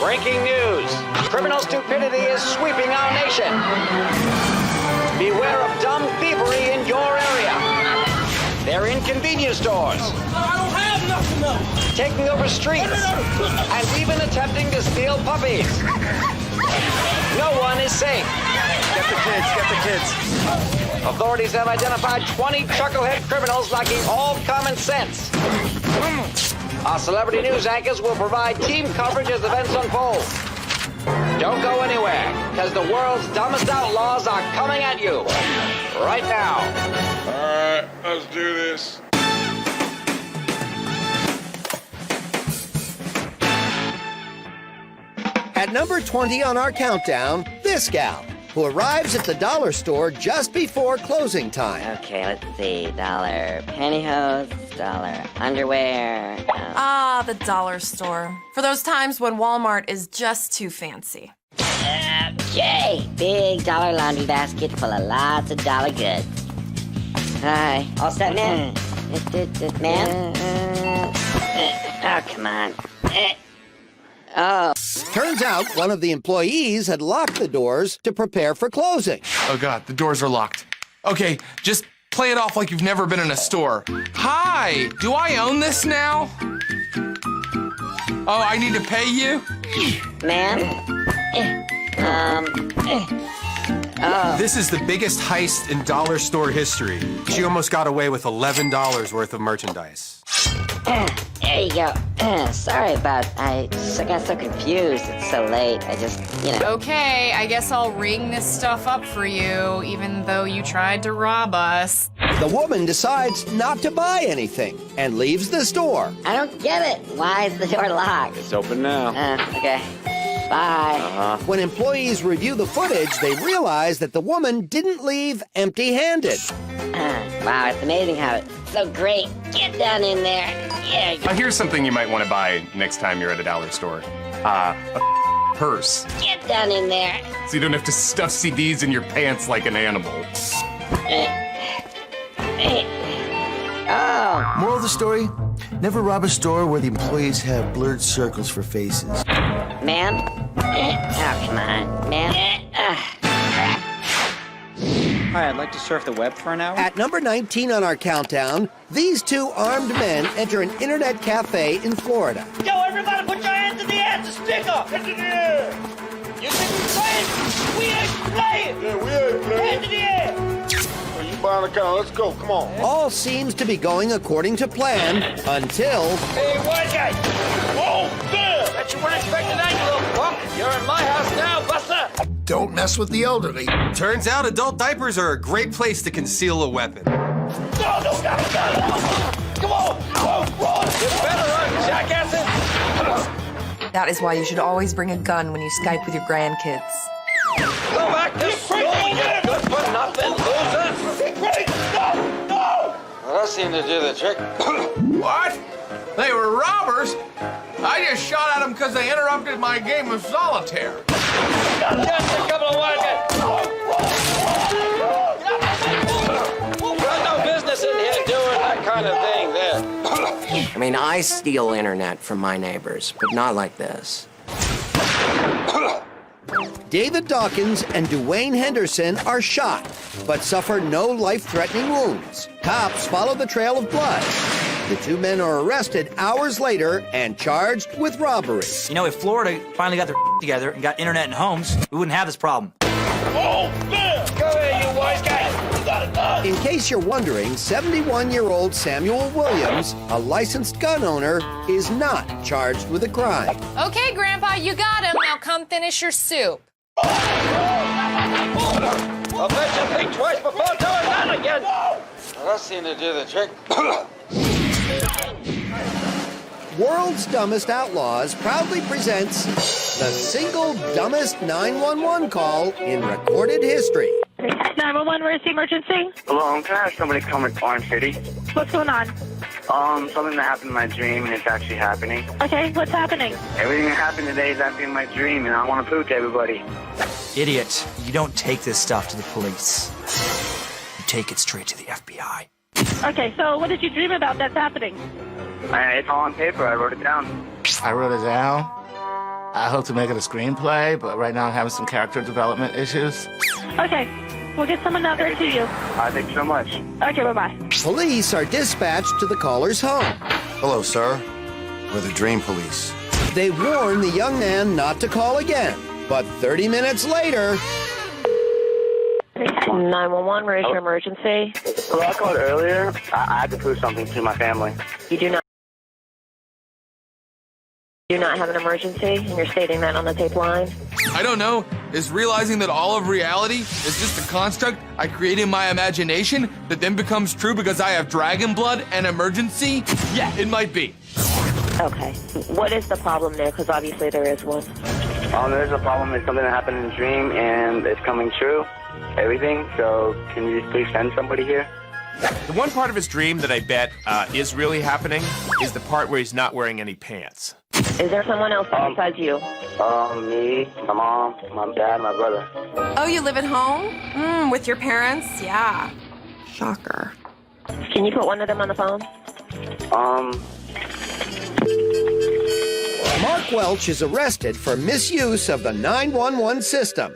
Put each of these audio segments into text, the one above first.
Breaking news. Criminal stupidity is sweeping our nation. Beware of dumb thievery in your area. They're in convenience stores. I don't have nothing, though. Taking over streets. And even attempting to steal puppies. No one is safe. Get the kids, get the kids. Authorities have identified 20 chucklehead criminals lacking all common sense. Our celebrity news anchors will provide team coverage as events unfold. Don't go anywhere, because the world's dumbest outlaws are coming at you right now. All right, let's do this. At number 20 on our countdown, this gal, who arrives at the dollar store just before closing time. Okay, let's see. Dollar pantyhose, dollar underwear. The dollar store. For those times when Walmart is just too fancy. Okay, big dollar laundry basket full of lots of dollar goods. Hi, all set, man? Man? Oh, come on. Oh. Turns out one of the employees had locked the doors to prepare for closing. Oh God, the doors are locked. Okay, just play it off like you've never been in a store. Hi, do I own this now? Oh, I need to pay you? Ma'am? This is the biggest heist in dollar store history. She almost got away with $11 worth of merchandise. There you go. Sorry I got so confused. It's so late. I just, Okay, I guess I'll ring this stuff up for you, even though you tried to rob us. The woman decides not to buy anything and leaves the store. I don't get it. Why is the door locked? It's open now. Okay. Bye. When employees review the footage, they realize that the woman didn't leave empty-handed. Wow, it's amazing how it's so great. Get down in there. Yeah. Here's something you might want to buy next time you're at a dollar store. A purse. Get down in there. So you don't have to stuff CDs in your pants like an animal. Oh. Moral of the story? Never rob a store where the employees have blurred circles for faces. Ma'am? Oh, come on. Ma'am? Hi, I'd like to surf the web for an hour. At number 19 on our countdown, these two armed men enter an internet cafe in Florida. Yo, everybody put your hands in the air to stick up. Hands in the air. You think we playing? We ain't playing. Yeah, we ain't playing. Hands in the air. Well, you buying a car? Let's go. Come on. All seems to be going according to plan until... Hey, white guy. Whoa, there. Bet you weren't expecting that, you little punk. You're in my house now, Buster. Don't mess with the elderly. Turns out adult diapers are a great place to conceal a weapon. No. Come on. Run. You better run, jackasses. That is why you should always bring a gun when you Skype with your grandkids. Go back to school, you good for nothing loser. No. Well, that seemed to do the trick. What? They were robbers? I just shot at them because they interrupted my game of solitaire. Just a couple of white guys. Got no business in here doing that kind of thing there. I mean, I steal internet from my neighbors, but not like this. David Dawkins and Dwayne Henderson are shot, but suffer no life-threatening wounds. Cops follow the trail of blood. The two men are arrested hours later and charged with robbery. You know, if Florida finally got their together and got internet in homes, we wouldn't have this problem. Oh, there. Go here, you white guys. You got a gun. In case you're wondering, 71-year-old Samuel Williams, a licensed gun owner, is not charged with a crime. Okay, Grandpa, you got him. Now come finish your soup. I'll bet you think twice before doing that again. Well, that seemed to do the trick. World's Dumbest Outlaws proudly presents the single dumbest 911 call in recorded history. 911, where's the emergency? Hello, can I have somebody come in Orange City? What's going on? Something that happened in my dream, and it's actually happening. Okay, what's happening? Everything that happened today is actually in my dream, and I want to prove to everybody. Idiot, you don't take this stuff to the police. You take it straight to the FBI. Okay, so what did you dream about that's happening? It's all on paper. I wrote it down. I wrote it down? I hope to make it a screenplay, but right now I'm having some character development issues. Okay. We'll get someone out there to you. Thank you so much. Okay, bye-bye. Police are dispatched to the caller's home. Hello, sir. We're the Dream Police. They warn the young man not to call again. But 30 minutes later... 911, where's your emergency? Well, I called earlier. I had to prove something to my family. You do not have an emergency, and you're stating that on the tape line? I don't know. Is realizing that all of reality is just a construct I create in my imagination that then becomes true because I have dragon blood and emergency? Yeah, it might be. Okay. What is the problem there? Because obviously there is one. There's a problem. It's something that happened in a dream, and it's coming true. Everything. So can you just please send somebody here? The one part of his dream that I bet is really happening is the part where he's not wearing any pants. Is there someone else besides you? Me, my mom, my dad, my brother. Oh, you live at home? With your parents? Yeah. Shocker. Can you put one of them on the phone? Mark Welch is arrested for misuse of the 911 system.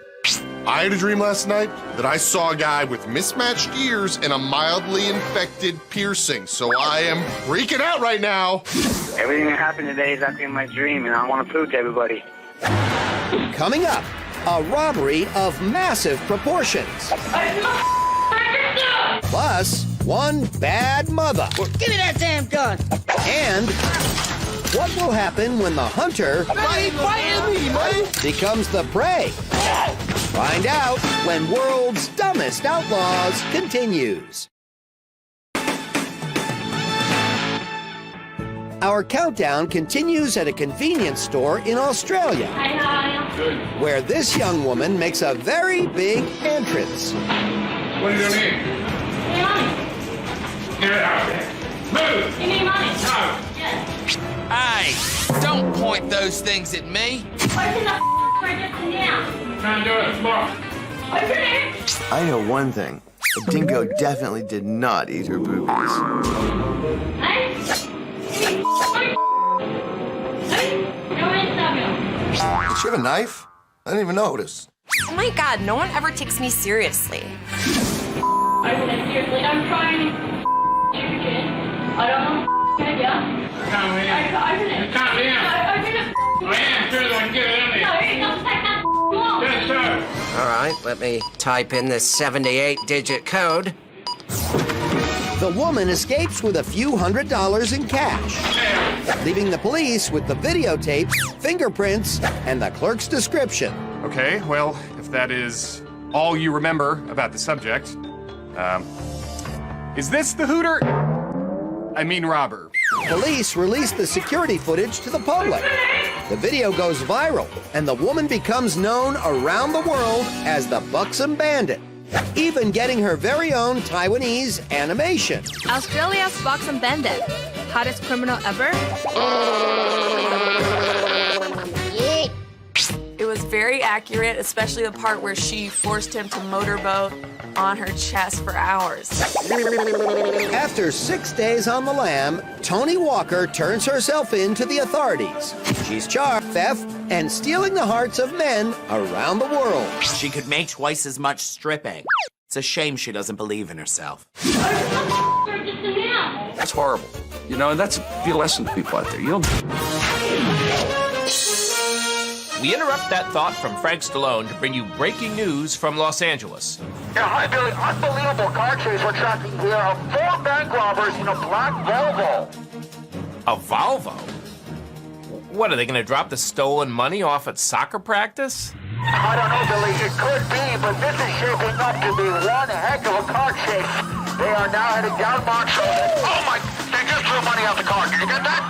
I had a dream last night that I saw a guy with mismatched ears and a mildly infected piercing, so I am freaking out right now. Everything that happened today is actually in my dream, and I want to prove to everybody. Coming up, a robbery of massive proportions. Plus, one bad mother. Give me that damn gun! And what will happen when the hunter becomes the prey? Find out when World's Dumbest Outlaws continues. Our countdown continues at a convenience store in Australia, where this young woman makes a very big entrance. What do you need? Get it out there. Move! You need money? No. Yes. Hey, don't point those things at me. Open the register now. Trying to do it tomorrow. Open it. I know one thing. The dingo definitely did not eat her boobies. Did she have a knife? I didn't even notice. Oh my god, no one ever takes me seriously. I said seriously, I'm trying to I don't know idea. Come in. Open it. Come in. No, open it. I am sure they can get it in there. No, it doesn't take that long. Yes, sir. All right, let me type in this 78-digit code. The woman escapes with a few $100s in cash, leaving the police with the videotapes, fingerprints, and the clerk's description. Okay, well, if that is all you remember about the subject, is this the hooter? I mean robber. Police release the security footage to the public. The video goes viral, and the woman becomes known around the world as the Buxom Bandit, even getting her very own Taiwanese animation. Australia's Buxom Bandit, hottest criminal ever. It was very accurate, especially the part where she forced him to motorboat on her chest for hours. After 6 days on the lam, Tony Walker turns herself in to the authorities. She's charged with theft and stealing the hearts of men around the world. She could make twice as much stripping. It's a shame she doesn't believe in herself. That's horrible. You know, and that's be a lesson to people out there. You know. We interrupt that thought from Frank Stallone to bring you breaking news from Los Angeles. Yeah, hi, Billy. Unbelievable car chase we're tracking here of 4 bank robbers in a black Volvo. A Volvo? What, are they going to drop the stolen money off at soccer practice? I don't know, Billy. It could be, but this is shaping up to be one heck of a car chase. They are now heading down Montrose. Oh, my. They just threw money out the car. Did you get that?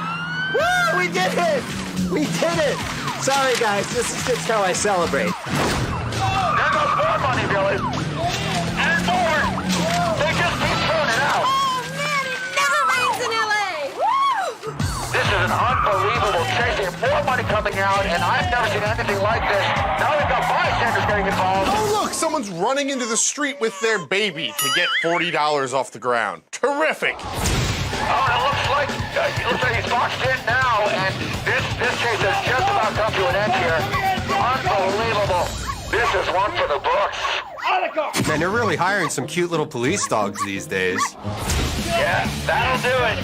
Woo! We did it! We did it! Sorry, guys. This is just how I celebrate. There goes more money, Billy. And more. They just keep throwing it out. Oh, man, it never rains in L.A. Woo! This is an unbelievable chase. There's more money coming out, and I've never seen anything like this. Now we've got bystanders getting involved. Oh, look, someone's running into the street with their baby to get $40 off the ground. Terrific. Oh, it looks like he's boxed in now, and this chase has just about come to an end here. Unbelievable. This is one for the books. Man, they're really hiring some cute little police dogs these days. Yeah, that'll do it.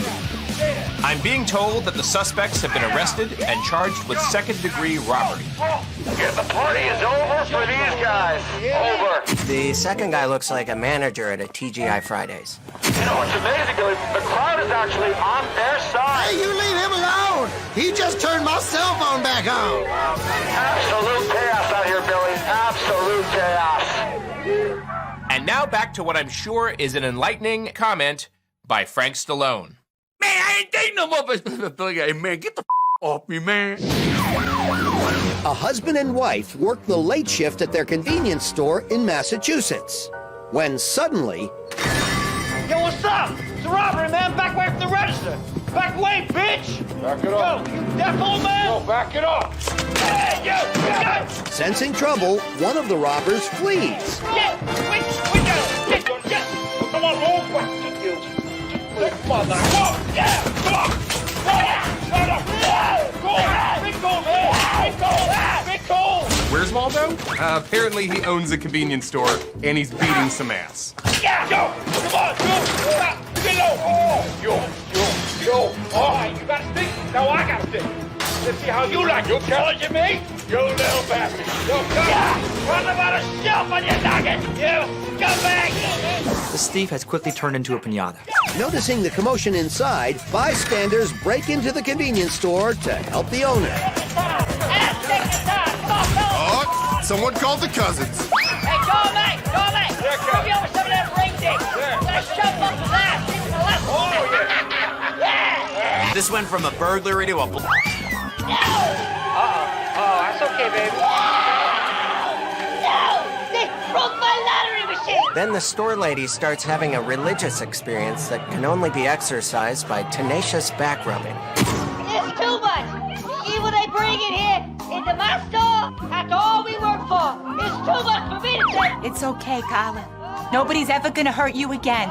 I'm being told that the suspects have been arrested and charged with second-degree robbery. Yeah, the party is over for these guys. Over. The second guy looks like a manager at a TGI Fridays. You know what's amazing, Billy? The crowd is actually on their side. Hey, you leave him alone! He just turned my cell phone back on! Absolute chaos out here, Billy. Absolute chaos. And now back to what I'm sure is an enlightening comment by Frank Stallone. Man, I ain't dating no motherfucker. Hey, man, get the off me, man. A husband and wife work the late shift at their convenience store in Massachusetts, when suddenly... Yo, what's up? It's a robbery, man. Back away from the register. Back away, bitch. Back it up. Yo, you deaf old man? Yo, back it up. Hey, yo, Sensing trouble, one of the robbers flees. Get down. Come on, move. Come on, now. Come on. Yeah, come on. Go on. Big goal, man. Big goal. Big goal. Where's Waldo? Apparently he owns a convenience store, and he's beating some ass. Yeah, yo. Come on, yo. Get low. Oh, yo. All right, you got a stick? No, I got a stick. Let's see how you like. You challenging me? You little bastard. Yo, come on. Run about a shelf on your noggin. You, come back. The thief has quickly turned into a piñata. Noticing the commotion inside, bystanders break into the convenience store to help the owner. Oh, someone called the cousins. Hey, go, mate. Go, mate. Give me over some of that ring dick. Let's shove up his ass. Oh, yeah. This went from a burglary to a... Uh-oh. Oh, that's okay, baby. No! They broke my lottery machine! Then the store lady starts having a religious experience that can only be exercised by tenacious back rubbing. It's too much! You see what they bring in here? Into my store? After all we work for? It's too much for me to take! It's okay, Carla. Nobody's ever gonna hurt you again.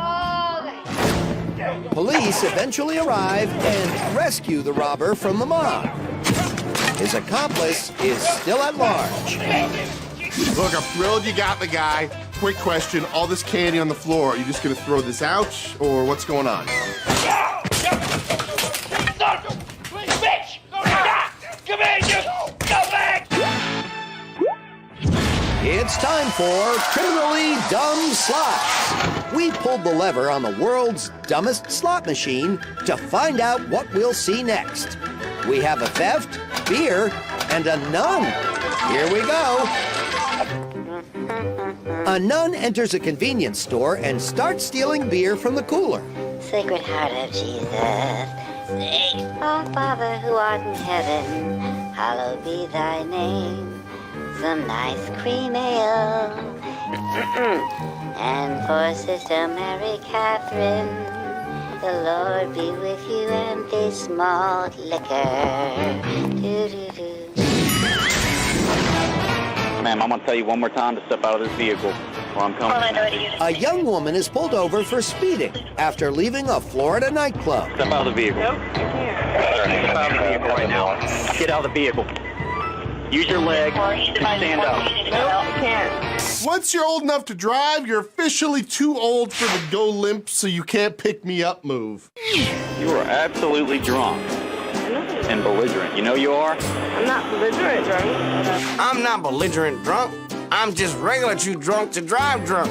Police eventually arrive and rescue the robber from the mob. His accomplice is still at large. Look, I'm thrilled you got the guy. Quick question, all this candy on the floor, are you just gonna throw this out, or what's going on? Bitch! Come here, you! Go back! It's time for Criminally Dumb Slots. We pulled the lever on the world's dumbest slot machine to find out what we'll see next. We have a theft, beer, and a nun. Here we go. A nun enters a convenience store and starts stealing beer from the cooler. Sacred Heart of Jesus, our Father who art in heaven, hallowed be thy name. Some nice cream ale. And for Sister Mary Catherine, the Lord be with you and this malt liquor. Do-do-do. Ma'am, I'm going to tell you one more time to step out of this vehicle or I'm coming. A young woman is pulled over for speeding after leaving a Florida nightclub. Step out of the vehicle. Nope, I can't. Step out of the vehicle right now. Get out of the vehicle. Use your leg and stand up. Nope, I can't. Once you're old enough to drive, you're officially too old for the go limp so you can't pick me up move. You are absolutely drunk and belligerent. You know you are? I'm not belligerent drunk. I'm not belligerent drunk. I'm just regular too drunk to drive drunk.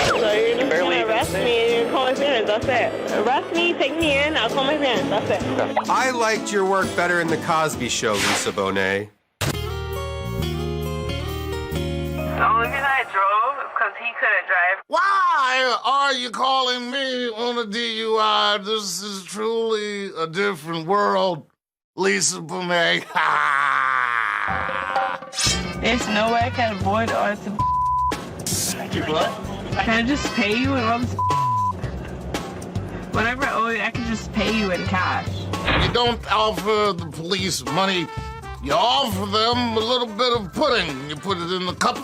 So you're just gonna arrest me and call my parents, that's it. Arrest me, take me in, I'll call my parents, that's it. I liked your work better in The Cosby Show, Lisa Bonet. The only reason I drove is because he couldn't drive. Why are you calling me on a DUI? This is truly a different world, Lisa Bonet. There's no way I can avoid all this. What? Can I just pay you in all this? Whatever I owe you, I can just pay you in cash. You don't offer the police money. You offer them a little bit of pudding. You put it in the cup,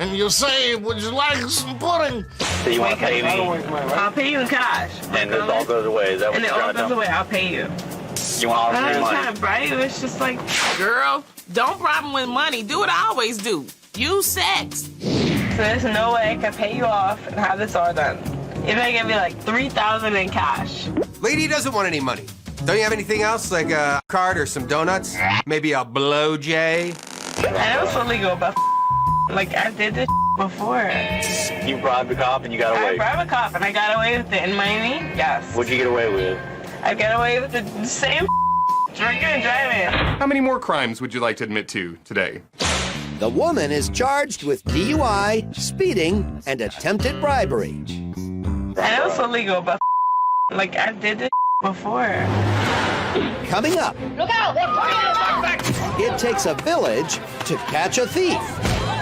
and you say, would you like some pudding? So you want to pay me? I'll pay you in cash. And this all goes away. Is that what And it you're all trying to goes tell me? away, I'll pay you. You want all I'm free not money? trying to bribe you. It's just like, girl, don't bribe him with money. Do what I always do. Use sex. So there's no way I can pay you off and have this all done. If I give you like $3,000 in cash. Lady doesn't want any money. Don't you have anything else, like a card or some donuts? Maybe a blowjay? I know it's illegal, but like I did this before. You bribed the cop and you got I away. bribed a cop and I got away with it in Miami. Yes. What'd you get away with? I got away with the same drinking and driving. How many more crimes would you like to admit to today? The woman is charged with DUI, speeding, and attempted bribery. I know it's illegal, but like I did this before. Coming up, Look out! it takes a village to catch a thief.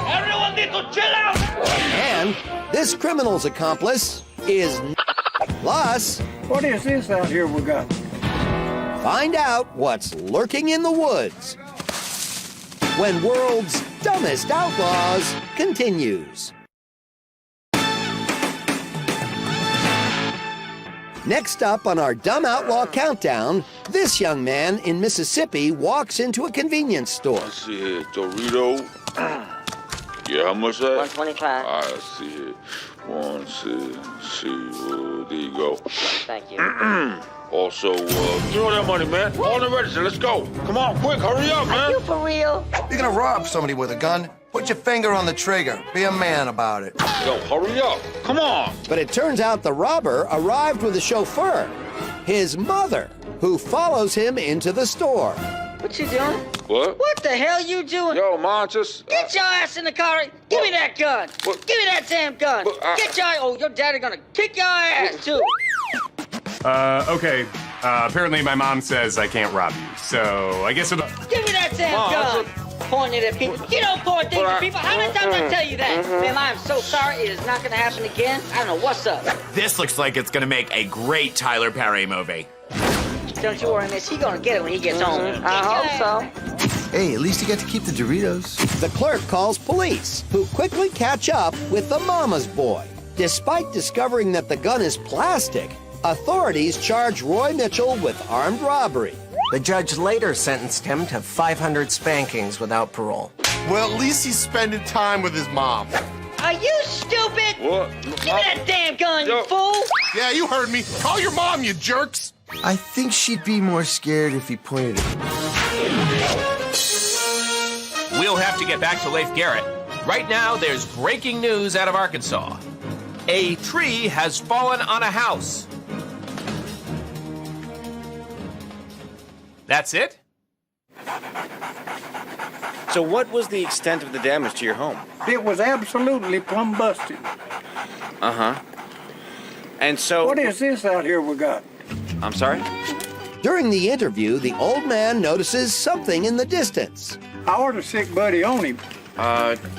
Everyone need to chill out! And this criminal's accomplice is plus. What is this out here we got? Find out what's lurking in the woods when World's Dumbest Outlaws continues. Next up on our Dumb Outlaw Countdown, this young man in Mississippi walks into a convenience store. I see here, Dorito. Yeah, how much that? 125. I see it. There you go. Thank you. Also, you know that money, man. On the register, let's go. Come on, quick, hurry up, man. Are you for real? You're gonna rob somebody with a gun? Put your finger on the trigger. Be a man about it. Yo, hurry up. Come on. But it turns out the robber arrived with a chauffeur, his mother, who follows him into the store. What you doing? What? What the hell you doing? Yo, Mom, just... Get your ass in the car. Give me that gun. What? Give me that damn gun. Get your... Oh, your daddy gonna kick your ass, too. Okay. Apparently my mom says I can't rob you, so I guess it'll... Give me that damn Mom, gun. Pointing it at people. You don't point things at people. How many times I tell you that? Ma'am, I'm so sorry. It is not gonna happen again. I don't know what's up. This looks like it's gonna make a great Tyler Perry movie. Don't you worry, miss. He's gonna get it when he gets home. I hope so. Hey, at least you get to keep the Doritos. The clerk calls police, who quickly catch up with the mama's boy. Despite discovering that the gun is plastic, authorities charge Roy Mitchell with armed robbery. The judge later sentenced him to 500 spankings without parole. Well, at least he's spending time with his mom. Are you stupid? What? Give me that damn gun, you fool! Yeah, you heard me. Call your mom, you jerks. I think she'd be more scared if he pointed it. We'll have to get back to Leif Garrett. Right now, there's breaking news out of Arkansas. A tree has fallen on a house. That's it? So what was the extent of the damage to your home? It was absolutely plumb busted. Uh-huh. And so... What is this out here we got? I'm sorry? During the interview, the old man notices something in the distance. I ordered a sick buddy on him.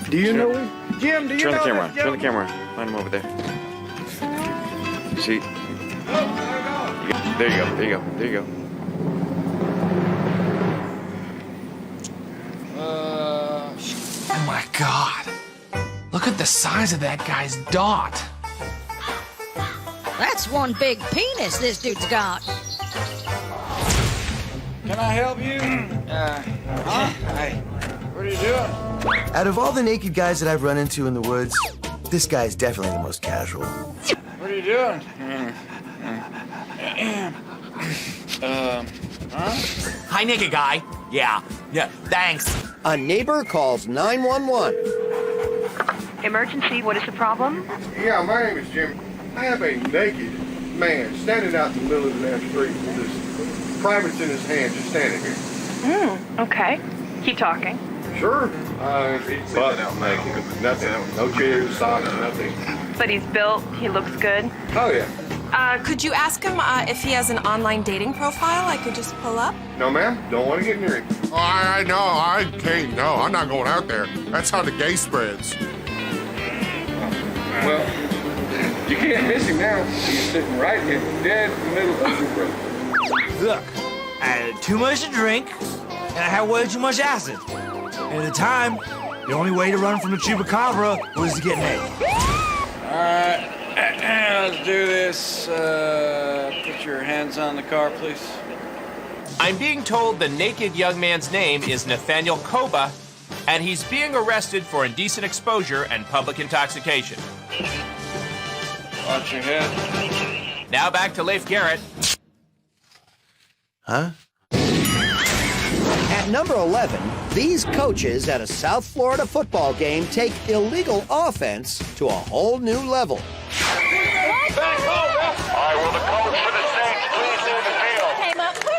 Do you know him? Jim, do you Turn know the camera on. this Turn the camera on. Find him over there. You see? There you go. There you go. There you go. Oh my God. Look at the size of that guy's dot. That's one big penis this dude's got. Can I help you? Hi. What are you doing? Out of all the naked guys that I've run into in the woods, this guy's definitely the most casual. What are you doing? Hi, naked guy. Yeah, thanks. A neighbor calls 911. Emergency, what is the problem? Yeah, my name is Jim. I have a naked man standing out in the middle of the damn street with his privates in his hand, just standing here. Okay. Keep talking. Sure. He's butt naked. Nothing. No chairs, socks, nothing. But he's built, he looks good. Oh, yeah. Could you ask him if he has an online dating profile I could just pull up? No, ma'am. Don't want to get near him. Oh, I know. I can't. No, I'm not going out there. That's how the gay spreads. Well, you can't miss him now. He's sitting right here, dead in the middle of the road. Look, I had too much to drink, and I had way too much acid. And at the time, the only way to run from the chupacabra was to get naked. All right, let's do this. Put your hands on the car, please. I'm being told the naked young man's name is Nathaniel Koba, and he's being arrested for indecent exposure and public intoxication. Watch your head. Now back to Leif Garrett. Huh? At number 11, these coaches at a South Florida football game take illegal offense to a whole new level. Back home, all right, will the coach for the Saints please leave the field? Came up quick.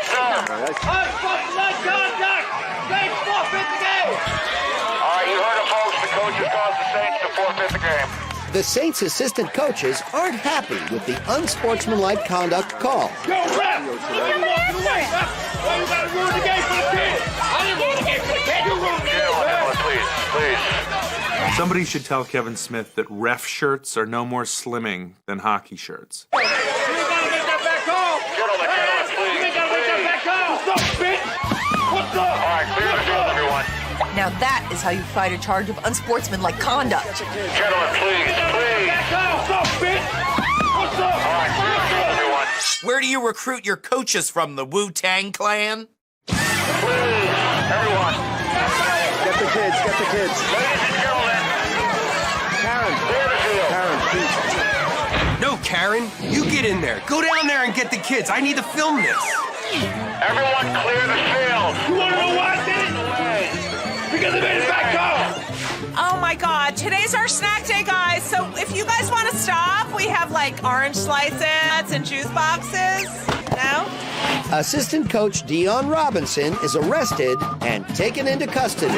Unsportsmanlike conduct! Saints forfeit the game! All right, you heard it, folks. The coach has caused the Saints to forfeit the game. The Saints' assistant coaches aren't happy with the unsportsmanlike conduct call. Yo, ref! Why you walking away, ref? Why you gotta ruin the game for the kid? I didn't ruin the game for the kid. You ruined the game, man. Please. Somebody should tell Kevin Smith that ref shirts are no more slimming than hockey shirts. You ain't gotta make that back call. Gentlemen, please. You ain't gotta make that back call. What's up, bitch? What's up? All right, clear the field, everyone. Now that is how you fight a charge of unsportsmanlike conduct. Gentlemen, please. Back off. What's up, bitch? What's up? All right, clear the field, everyone. Where do you recruit your coaches from, the Wu-Tang Clan? Please, everyone. Get the kids, get the kids. Ladies and gentlemen. Karen, Clear the field. Karen, please. No, Karen, you get in there. Go down there and get the kids. I need to film this. Everyone clear the field. You want to know why I did it? Because they made it back call. Oh my God, today's our snack day, guys. So if you guys want to stop, we have like orange slices and juice boxes. No? Assistant coach Dion Robinson is arrested and taken into custody.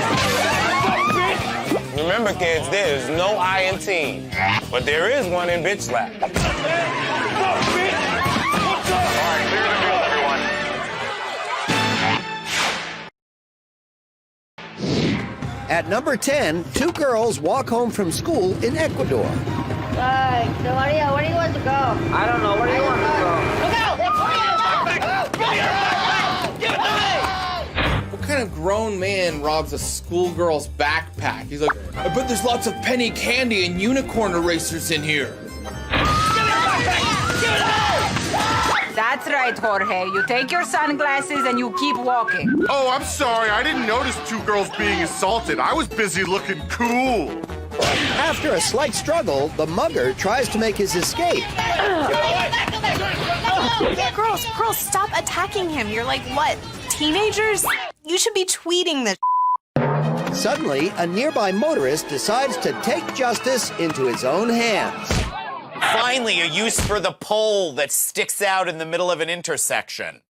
Remember, kids, there is no I in team, but there is one in bitch slap. What's up, bitch? What's up? All right, clear the field, everyone. At number 10, two girls walk home from school in Ecuador. Right, so where do you want to go? I don't know. Where do you want to go? Look out! What kind of grown man robs a schoolgirl's backpack? He's like, I bet there's lots of penny candy and unicorn erasers in here. That's right, Jorge. You take your sunglasses and you keep walking. Oh, I'm sorry. I didn't notice two girls being assaulted. I was busy looking cool. After a slight struggle, the mugger tries to make his escape. Girls, stop attacking him. You're like, what, teenagers? You should be tweeting this. Suddenly, a nearby motorist decides to take justice into his own hands. Finally, a use for the pole that sticks out in the middle of an intersection.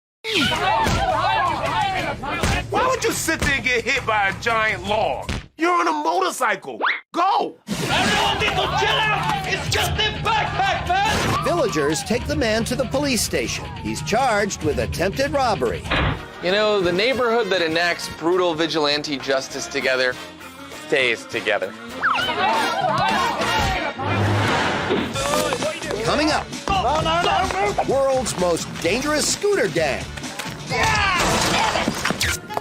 Why would you sit there and get hit by a giant log? You're on a motorcycle. Go! Everyone need to chill out. It's just a backpack, man. Villagers take the man to the police station. He's charged with attempted robbery. You know, the neighborhood that enacts brutal vigilante justice together stays together. Coming up, world's most dangerous scooter gang.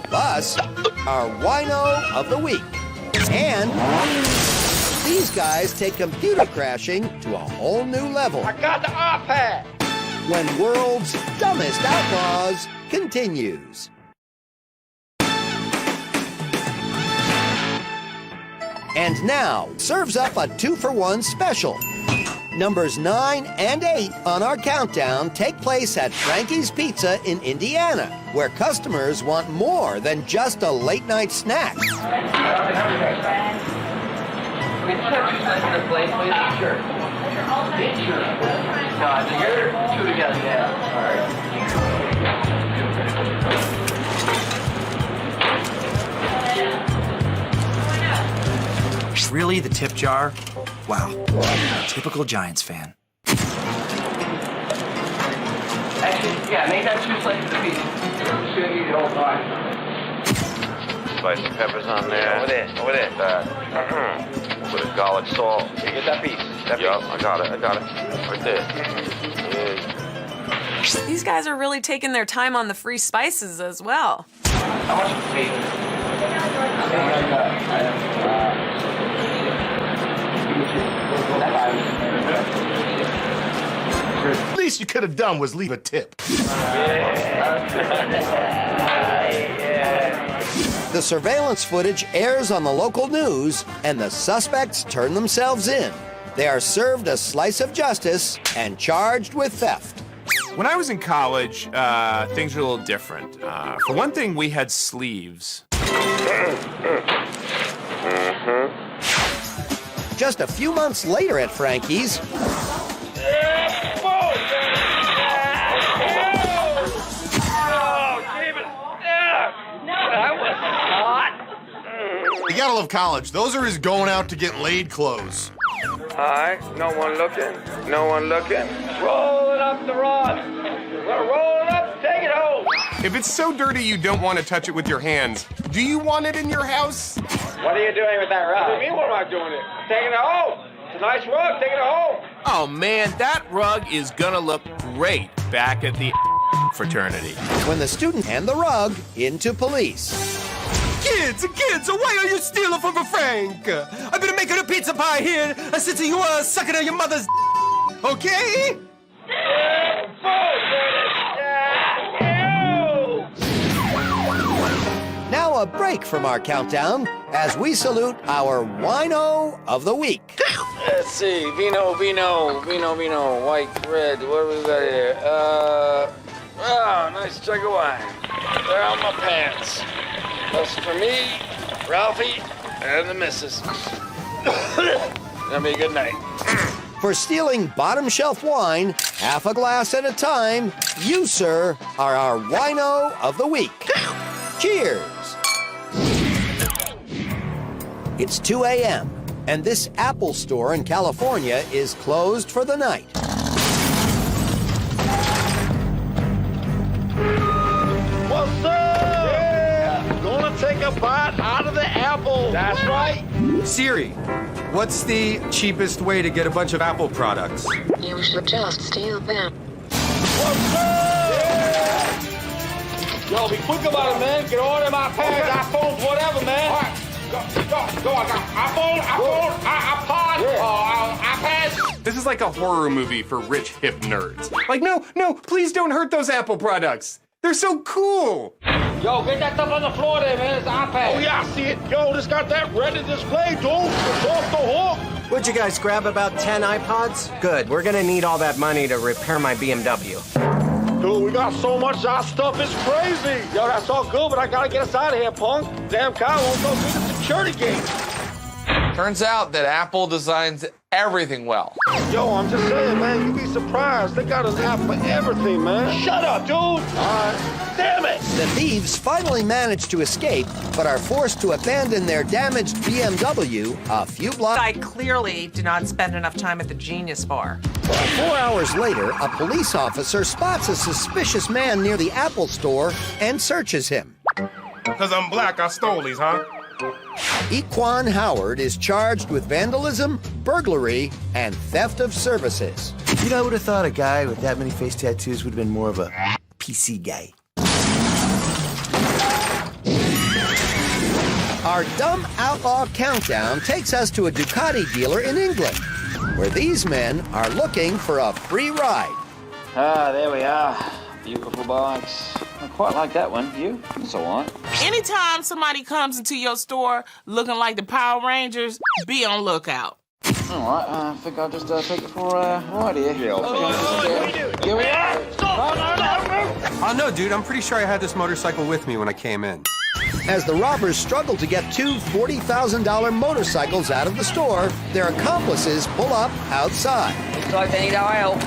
Plus, our wino of the week. And these guys take computer crashing to a whole new level. I got the iPad. When World's Dumbest Outlaws continues. And now, serves up a 2-for-1 special. Numbers 9 and 8 on our countdown take place at Frankie's Pizza in Indiana, where customers want more than just a late-night snack. Really, the tip jar? Wow, typical Giants fan. Actually, yeah, make that 2 slices apiece. It's gonna eat it all time. Spice some peppers on there. Over there. With a garlic salt. You get that piece. Yup, I got it. Right there. Yeah. These guys are really taking their time on the free spices as well. How much is it? Please least you could have done was leave a tip. The surveillance footage airs on the local news, and the suspects turn themselves in. They are served a slice of justice and charged with theft. When I was in college, things were a little different. For one thing, we had sleeves. Just a few months later at Frankie's, You gotta love college. Those are his going out to get laid clothes. Hi, no one looking. No one looking. Roll it up the rod. Roll it up, take it home. If it's so dirty you don't want to touch it with your hands, do you want it in your house? What are you doing with that rug? What do you mean, what am I doing it? Taking it home. It's a nice rug, taking it home. Oh man, that rug is gonna look great back at the fraternity. when the student hand the rug in to police. Kids, why are you stealing from a Frank? I've been making a pizza pie here. I said to you, sucking on your mother's okay? Now a break from our countdown as we salute our wino of the week. Let's see, vino, white, red, what do we got here? Nice jug of wine. There are my pants. That's for me, Ralphie, and the missus. Gonna be a good night. For stealing bottom shelf wine, half a glass at a time, you, sir, are our wino of the week. Cheers! It's 2 a.m., and this Apple store in California is closed for the night. What's up? Yeah, gonna take a bite out of the apple. That's right. Siri, what's the cheapest way to get a bunch of Apple products? You should just steal them. What's up? Yeah. Yo, be quick about it, man. Get all them iPads, iPhones, whatever, man. All right. Go. I got iPhone, iPod, iPads. This is like a horror movie for rich, hip nerds. Like, no, please don't hurt those Apple products. They're so cool. Yo, get that stuff on the floor there, man. It's an iPad. Oh, yeah, I see it. Yo, this got that Retina display, dude. It's off the hook. Would you guys grab about 10 iPods? Good. We're gonna need all that money to repair my BMW. Dude, we got so much of our stuff, it's crazy. Yo, that's all good, but I gotta get us out of here, punk. Damn cow won't go through the security gate. Turns out that Apple designs everything well. Yo, I'm just saying, man, you'd be surprised. They got an app for everything, man. Shut up, dude. All right. Damn it. The thieves finally manage to escape, but are forced to abandon their damaged BMW a few blocks. I clearly do not spend enough time at the Genius Bar. 4 hours later, a police officer spots a suspicious man near the Apple store and searches him. Because I'm black, I stole these, huh? Equan Howard is charged with vandalism, burglary, and theft of services. You know, I would have thought a guy with that many face tattoos would have been more of a PC guy. Our dumb outlaw countdown takes us to a Ducati dealer in England, where these men are looking for a free ride. There we are. Beautiful bikes. I quite like that one. You? It's all right. Anytime somebody comes into your store looking like the Power Rangers, be on lookout. All right, I think I'll just take it for a ride here. Here we are. Stop. Oh, no, dude, I'm pretty sure I had this motorcycle with me when I came in. As the robbers struggle to get two $40,000 motorcycles out of the store, their accomplices pull up outside. Looks like they need our help.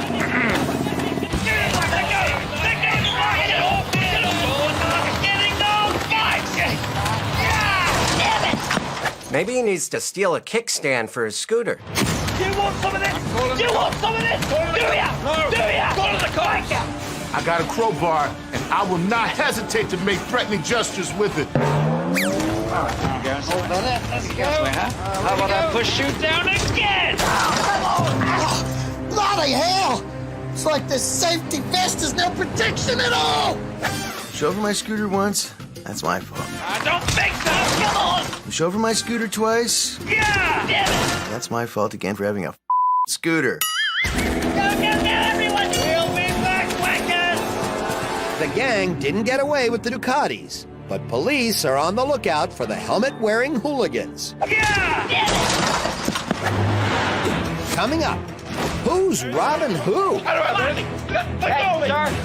Maybe he needs to steal a kickstand for his scooter. You want some of this? Do ya? Go to the car. I got a crowbar, and I will not hesitate to make threatening gestures with it. Hold on it. Let's go. How about I push you down again? Bloody hell! It's like the safety vest is no protection at all! Shove my scooter once, that's my fault. I don't think so. Come on. Shove my scooter twice, Yeah. Damn it. that's my fault again for having a scooter. Go, everyone. We'll be gang didn't get away with the Ducatis, but police are on the lookout for the helmet-wearing hooligans. Coming up, who's robbing who? Let go of me!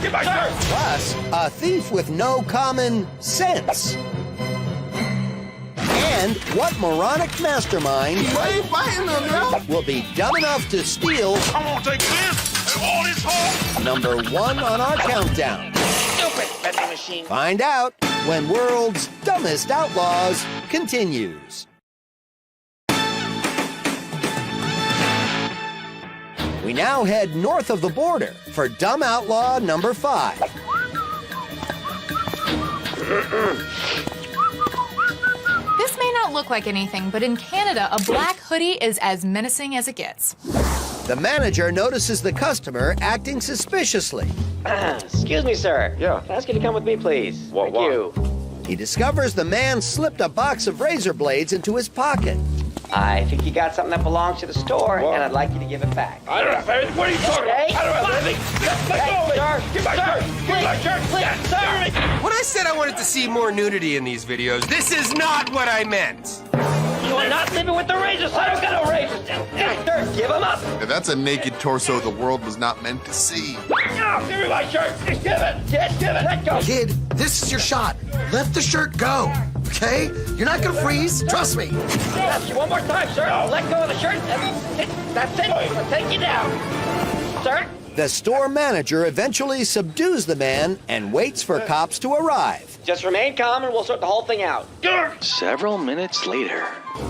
Get my shirt! Plus, a thief with no common sense. And what moronic mastermind will be dumb enough to steal I'm gonna take this and all this home. #1 on our countdown? Stupid vending machine. Find out when World's Dumbest Outlaws continues. We now head north of the border for Dumb Outlaw #5. This may not look like anything, but in Canada, a black hoodie is as menacing as it gets. The manager notices the customer acting suspiciously. Excuse me, sir. Yeah. Can I ask you to come with me, please? Thank you. He discovers the man slipped a box of razor blades into his pocket. I think you got something that belongs to the store, and I'd like you to give it back. I don't have anything. What are you talking about? I don't have anything. Let go of me. Sir, Get my shirt. Get my shirt. please, Sir. When I said I wanted to see more nudity in these videos, this is not what I meant. You are not living with the razors. I don't got no razors. Sir, give them up. Yeah, that's a naked torso the world was not meant to see. No, give me my shirt. Just give it. Just give it. Let go. Kid, this is your shot. Let the shirt go, okay? You're not gonna freeze. Trust me. Ask you one more time, sir. Let go of the shirt. That's it. I'll take you down. Sir? The store manager eventually subdues the man and waits for cops to arrive. Just remain calm and we'll sort the whole thing out. Several minutes later.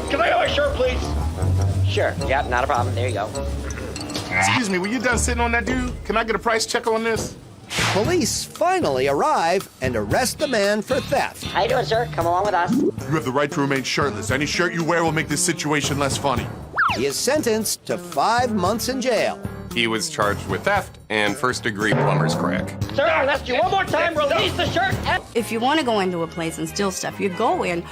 Can I have my shirt, please? Sure. Yep, not a problem. There you go. Excuse me, were you done sitting on that dude? Can I get a price check on this? Police finally arrive and arrest the man for theft. How you doing, sir? Come along with us. You have the right to remain shirtless. Any shirt you wear will make this situation less funny. He is sentenced to 5 months in jail. He was charged with theft and first-degree plumber's crack. Sir, I'll ask you one more time. Release the shirt. If you want to go into a place and steal stuff, you go in.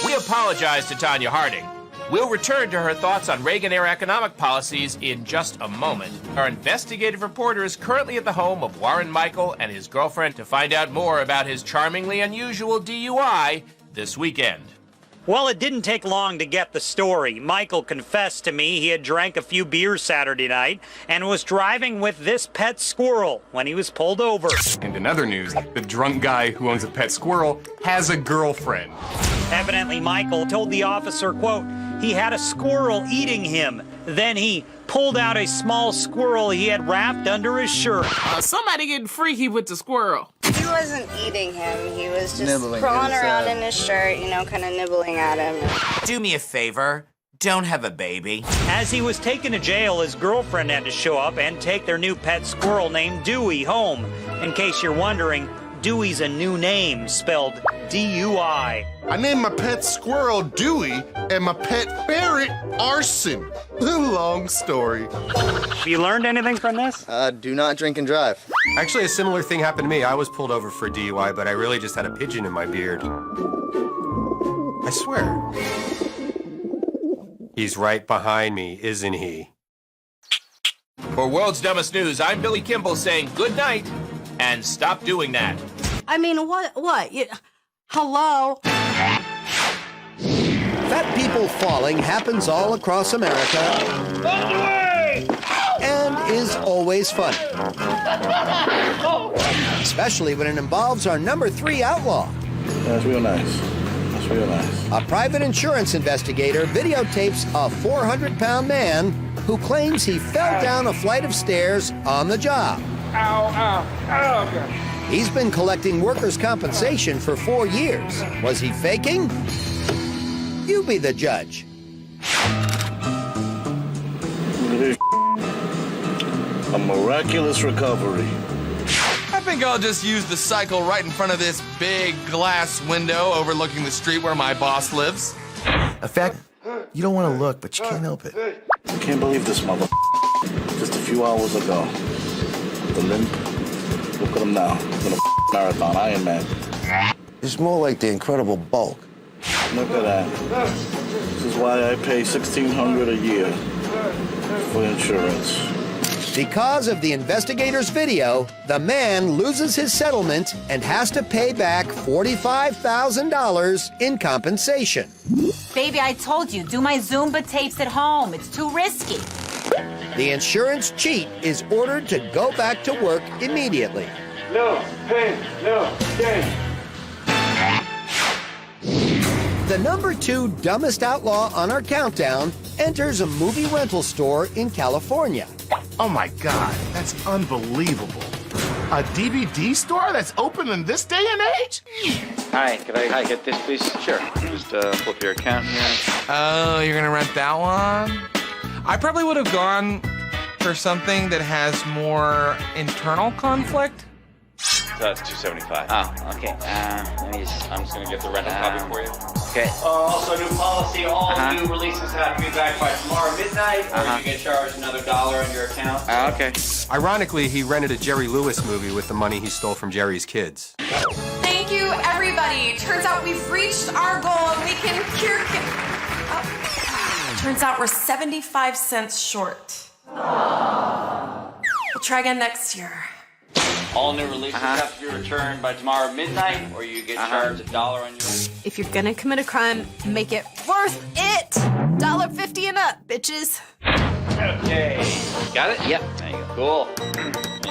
We apologize to Tanya Harding. We'll return to her thoughts on Reagan-era economic policies in just a moment. Our investigative reporter is currently at the home of Warren Michael and his girlfriend to find out more about his charmingly unusual DUI this weekend. Well, it didn't take long to get the story. Michael confessed to me he had drank a few beers Saturday night and was driving with this pet squirrel when he was pulled over. And in other news, the drunk guy who owns a pet squirrel has a girlfriend. Evidently, Michael told the officer, quote, he had a squirrel eating him. Then he pulled out a small squirrel he had wrapped under his shirt. Somebody getting freaky with the squirrel. He wasn't eating him. He was just Nibbling crawling around inside. in his shirt, you know, kind of nibbling at him. Do me a favor. Don't have a baby. As he was taken to jail, his girlfriend had to show up and take their new pet squirrel named Dewey home. In case you're wondering, Dewey's a new name, spelled D-U-I. I named my pet squirrel Dewey and my pet ferret Arson. Long story. Have you learned anything from this? Do not drink and drive. Actually, a similar thing happened to me. I was pulled over for DUI, but I really just had a pigeon in my beard. I swear. He's right behind me, isn't he? For World's Dumbest News, I'm Billy Kimball saying good night and stop doing that. I mean, what? Hello? Fat people falling happens all across America and is always funny. Especially when it involves our #3 outlaw. That's real nice. That's real nice. A private insurance investigator videotapes a 400-pound man who claims he fell down a flight of stairs on the job. Ow. He's been collecting workers' compensation for 4 years. Was he faking? You be the judge. A miraculous recovery. I think I'll just use the cycle right in front of this big glass window overlooking the street where my boss lives. In fact, you don't want to look, but you can't help it. I can't believe this mother. Just a few hours ago. The limp. Look at him now. In a marathon, Iron Man. It's more like the Incredible Bulk. Look at that. This is why I pay $1,600 a year for insurance. Because of the investigator's video, the man loses his settlement and has to pay back $45,000 in compensation. Baby, I told you, do my Zumba tapes at home. It's too risky. The insurance cheat is ordered to go back to work immediately. No pain, no gain. The number 2 dumbest outlaw on our countdown enters a movie rental store in California. Oh my God, that's unbelievable. A DVD store that's open in this day and age? Hi, could I get this, please? Sure. Just flip your account here. Oh, you're gonna rent that one? I probably would have gone for something that has more internal conflict. That's $275. Oh, okay. I'm just gonna get the rental copy for you. Okay. Also, new policy, all new releases have to be back by tomorrow midnight, or you get charged another $1 on your account. Okay. Ironically, he rented a Jerry Lewis movie with the money he stole from Jerry's kids. Thank you, everybody. Turns out we've reached our goal and we can cure. Turns out we're 75 cents short. We'll try again next year. All new releases have to be returned by tomorrow midnight, or you get charged $1 on your... If you're gonna commit a crime, make it worth it. $1.50 and up, bitches. Okay. Got it? Yep. There you go. Cool.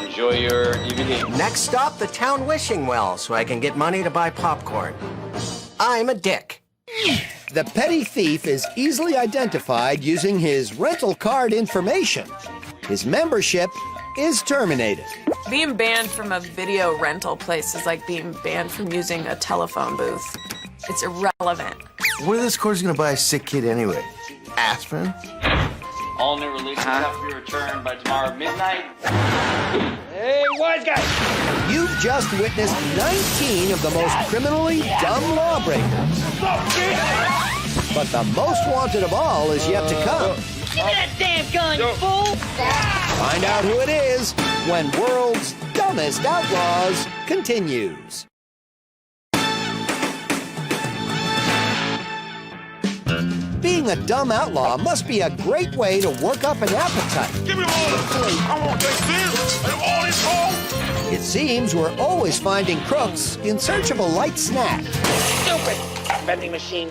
Enjoy your DVD. Next stop, the town wishing well, so I can get money to buy popcorn. I'm a dick. The petty thief is easily identified using his rental card information. His membership is terminated. Being banned from a video rental place is like being banned from using a telephone booth. It's irrelevant. What are the scores gonna buy a sick kid anyway? Aspirin? All new releases have to be returned by tomorrow midnight. Hey, wise guy! You've just witnessed 19 of the most criminally dumb lawbreakers. But the most wanted of all is yet to come. Give me that damn gun, you fool! Find out who it is when World's Dumbest Outlaws continues. Being a dumb outlaw must be a great way to work up an appetite. Give me all the food. I want this and all this home. It seems we're always finding crooks in search of a light snack. Stupid vending machine.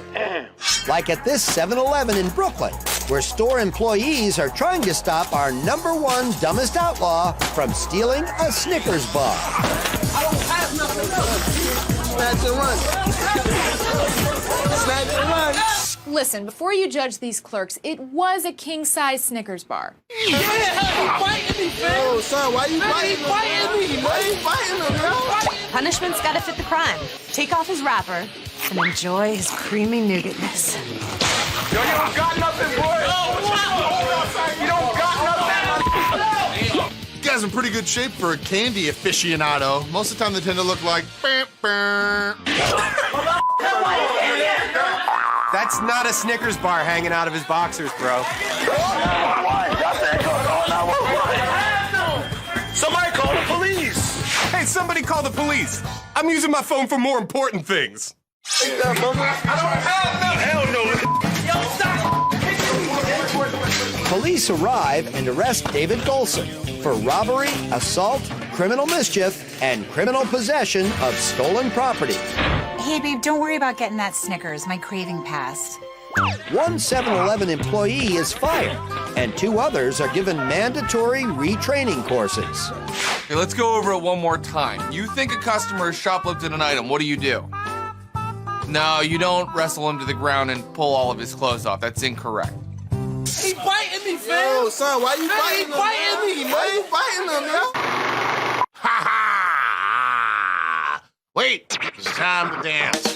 Like at this 7-Eleven in Brooklyn, where store employees are trying to stop our number 1 dumbest outlaw from stealing a Snickers bar. I don't have nothing else. Snatch and run. Snatch and run. Listen, before you judge these clerks, it was a king-size Snickers bar. Oh, son, why you biting me? Why you biting him, yo? Punishment's gotta fit the crime. Take off his wrapper and enjoy his creamy nougatness. Yo, you don't got nothing, boy. You don't got nothing. You guys in pretty good shape for a candy aficionado. Most of the time they tend to look like... That's not a Snickers bar hanging out of his boxers, bro. Somebody call the police. Hey, somebody call the police. I'm using my phone for more important things. Hell no. Yo, stop. Police arrive and arrest David Golson for robbery, assault, criminal mischief, and criminal possession of stolen property. Hey, babe, don't worry about getting that Snickers. My craving passed. One 7-Eleven employee is fired, and 2 others are given mandatory retraining courses. Okay, let's go over it one more time. You think a customer shoplifted an item, what do? No, you don't wrestle him to the ground and pull all of his clothes off. That's incorrect. He biting me, fam. Yo, son, why you biting him? Why you biting him, yo? Ha ha! Wait, it's time to dance.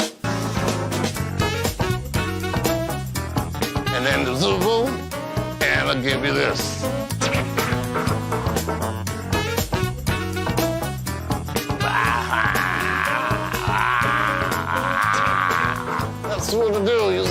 And then the Zulu, and I'll give you this. That's what to do, you